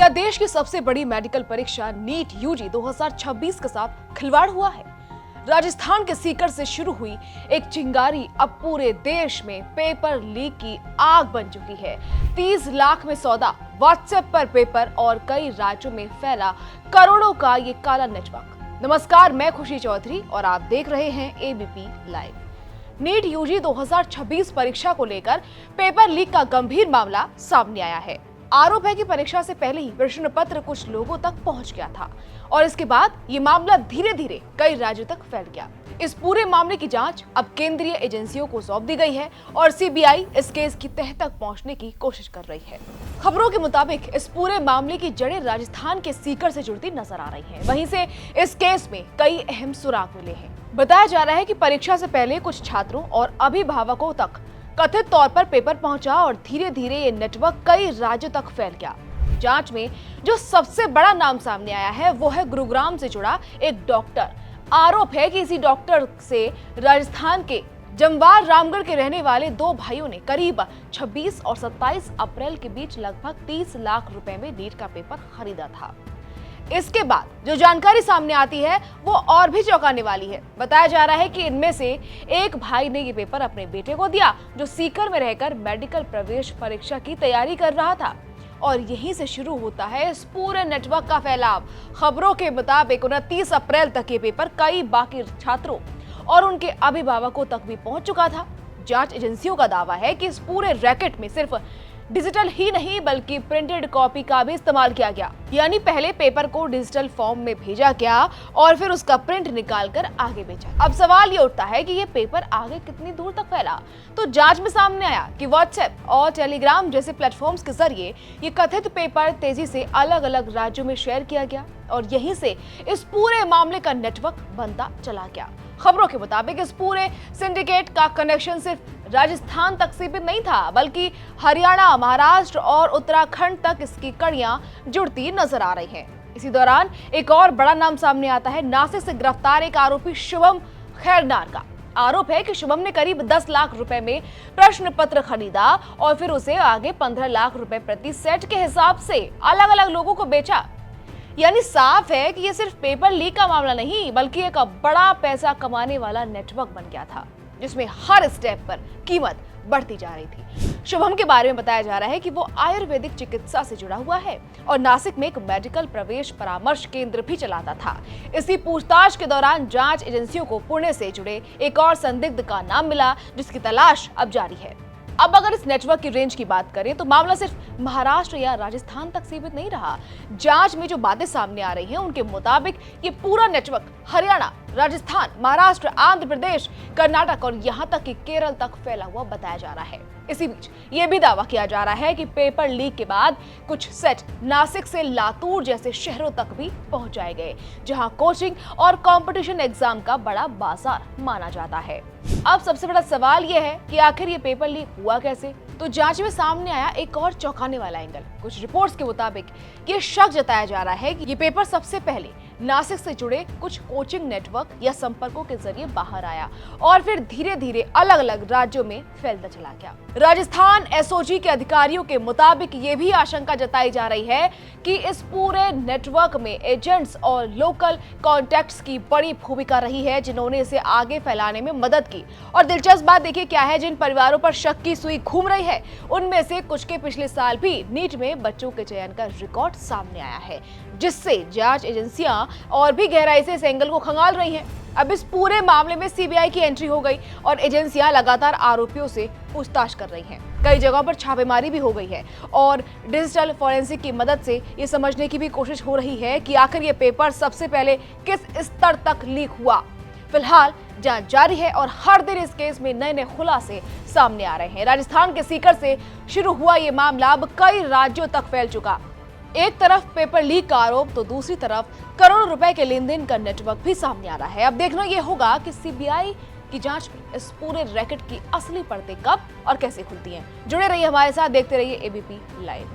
क्या देश की सबसे बड़ी मेडिकल परीक्षा नीट यूजी 2026 के साथ खिलवाड़ हुआ है? राजस्थान के सीकर से शुरू हुई एक चिंगारी अब पूरे देश में पेपर लीक की आग बन चुकी है। 30 लाख में सौदा, व्हाट्सएप पर पेपर और कई राज्यों में फैला करोड़ों का ये काला नेटवर्क। नमस्कार, मैं खुशी चौधरी और आप देख रहे हैं एबीपी लाइव। नीट यूजी 2026 परीक्षा को लेकर पेपर लीक का गंभीर मामला सामने आया है। आरोप है कि परीक्षा से पहले ही प्रश्न पत्र कुछ लोगों तक पहुंच गया था और इसके बाद ये मामला धीरे धीरे कई राज्यों तक फैल गया। इस पूरे मामले की जांच अब केंद्रीय एजेंसियों को सौंप दी गई है और सीबीआई इस केस की तह तक पहुंचने की कोशिश कर रही है। खबरों के मुताबिक इस पूरे मामले की जड़ें राजस्थान के सीकर से जुड़ती नजर आ रही हैं। वहीं से इस केस में कई अहम सुराग मिले हैं। बताया जा रहा है कि परीक्षा से पहले कुछ छात्रों और अभिभावकों तक कथित तौर पर पेपर पहुंचा और धीरे धीरे ये नेटवर्क कई राज्यों तक फैल गया। जांच में जो सबसे बड़ा नाम सामने आया है वो है गुरुग्राम से जुड़ा एक डॉक्टर। आरोप है कि इसी डॉक्टर से राजस्थान के जमवार रामगढ़ के रहने वाले दो भाइयों ने करीब 26 और 27 अप्रैल के बीच लगभग 30 लाख रुपए में नीट का पेपर खरीदा था। इसके बाद जो जानकारी सामने आती है वो और भी चौंकाने वाली है। बताया जा रहा है कि इनमें से एक भाई ने ये पेपर अपने बेटे को दिया जो सीकर में रहकर मेडिकल प्रवेश परीक्षा की तैयारी कर रहा था और यहीं से शुरू होता है इस पूरे नेटवर्क का फैलाव। खबरों के मुताबिक 29 अप्रैल तक ये पेपर कई बाकी छात्रों और उनके अभिभावकों तक भी पहुंच चुका था। जांच एजेंसियों का दावा है कि इस पूरे रैकेट में सिर्फ डिजिटल ही नहीं बल्कि प्रिंटेड कॉपी का भी इस्तेमाल किया गया। यानी पहले पेपर को डिजिटल फॉर्म में भेजा गया और फिर उसका प्रिंट निकालकर आगे भेजा। अब सवाल ये उठता है कि ये पेपर आगे कितनी दूर तक फैला। तो जांच में सामने आया कि व्हाट्सएप और टेलीग्राम जैसे प्लेटफॉर्म्स के जरिए ये कथित पेपर तेजी से अलग अलग राज्यों में शेयर किया गया और यहीं से इस पूरे मामले का नेटवर्क बनता चला गया। खबरों के मुताबिक इस पूरे सिंडिकेट का कनेक्शन सिर्फ राजस्थान तक सीमित नहीं था बल्कि हरियाणा, महाराष्ट्र और उत्तराखंड तक इसकी कड़ियां जुड़ती नजर आ रही हैं। इसी दौरान एक और बड़ा नाम सामने आता है नासिक से गिरफ्तार एक आरोपी शुभम खैरनार का। आरोप है कि शुभम ने करीब 10 लाख रुपए में प्रश्न पत्र खरीदा और फिर उसे आगे 15 लाख रुपए प्रति सेट के हिसाब से अलग अलग लोगों को बेचा। यानी साफ है कि ये सिर्फ पेपर लीक का मामला नहीं बल्कि एक बड़ा पैसा कमाने वाला नेटवर्क बन गया था जिसमें हर स्टेप पर कीमत बढ़ती जा रही थी। शुभम के बारे में बताया जा रहा है कि वो आयुर्वेदिक चिकित्सा से जुड़ा हुआ है और नासिक में एक मेडिकल प्रवेश परामर्श केंद्र भी चलाता था। इसी पूछताछ के दौरान जांच एजेंसियों को पुणे से जुड़े एक और संदिग्ध का नाम मिला जिसकी तलाश अब जारी है। अब अगर इस नेटवर्क की रेंज की बात करें तो मामला सिर्फ महाराष्ट्र या राजस्थान तक सीमित नहीं रहा। जांच में जो बातें सामने आ रही हैं उनके मुताबिक ये पूरा नेटवर्क हरियाणा, राजस्थान, महाराष्ट्र, आंध्र प्रदेश, कर्नाटक और यहाँ तक कि केरल तक फैला हुआ बताया जा रहा है। इसी बीच ये भी दावा किया जा रहा है कि पेपर लीक के बाद कुछ सेट नासिक से लातूर जैसे शहरों तक भी पहुंचाए गए जहां कोचिंग और कंपटीशन एग्जाम का बड़ा बाजार माना जाता है। अब सबसे बड़ा सवाल यह है कि आखिर ये पेपर लीक हुआ कैसे? तो जांच में सामने आया एक और चौंकाने वाला एंगल। कुछ रिपोर्ट्स के मुताबिक ये शक जताया जा रहा है कि ये पेपर सबसे पहले नासिक से जुड़े कुछ कोचिंग नेटवर्क या संपर्कों के जरिए बाहर आया और फिर धीरे धीरे अलग अलग राज्यों में फैलता चला गया। राजस्थान एसओजी के अधिकारियों के मुताबिक ये भी आशंका जताई जा रही है कि इस पूरे नेटवर्क में एजेंट्स और लोकल कॉन्टैक्ट्स की बड़ी भूमिका रही है जिन्होंने इसे आगे फैलाने में मदद की। और दिलचस्प बात देखिए क्या है, जिन परिवारों पर शक की सुई घूम रही है उनमें से कुछ के पिछले साल भी नीट में बच्चों के चयन का रिकॉर्ड सामने आया है जिससे जांच एजेंसियां और भी गहराई से इस एंगल को खंगाल रही हैं। अब इस पूरे मामले में सीबीआई की एंट्री हो गई और एजेंसियां लगातार आरोपियों से पूछताछ कर रही हैं। कई जगहों पर छापेमारी भी हो गई है और डिजिटल फॉरेंसिक की मदद से ये समझने की भी कोशिश हो रही है कि आखिर ये पेपर सबसे पहले किस स्तर तक लीक हुआ। फिलहाल जांच जारी है और हर दिन इस केस में नए नए खुलासे सामने आ रहे हैं। राजस्थान के सीकर से शुरू हुआ ये मामला अब कई राज्यों तक फैल चुका। एक तरफ पेपर लीक का आरोप तो दूसरी तरफ करोड़ों रुपए के लेन देन का नेटवर्क भी सामने आ रहा है। अब देखना यह होगा कि सीबीआई की जांच में इस पूरे रैकेट की असली परतें कब और कैसे खुलती हैं। जुड़े रहिए हमारे साथ, देखते रहिए एबीपी लाइव।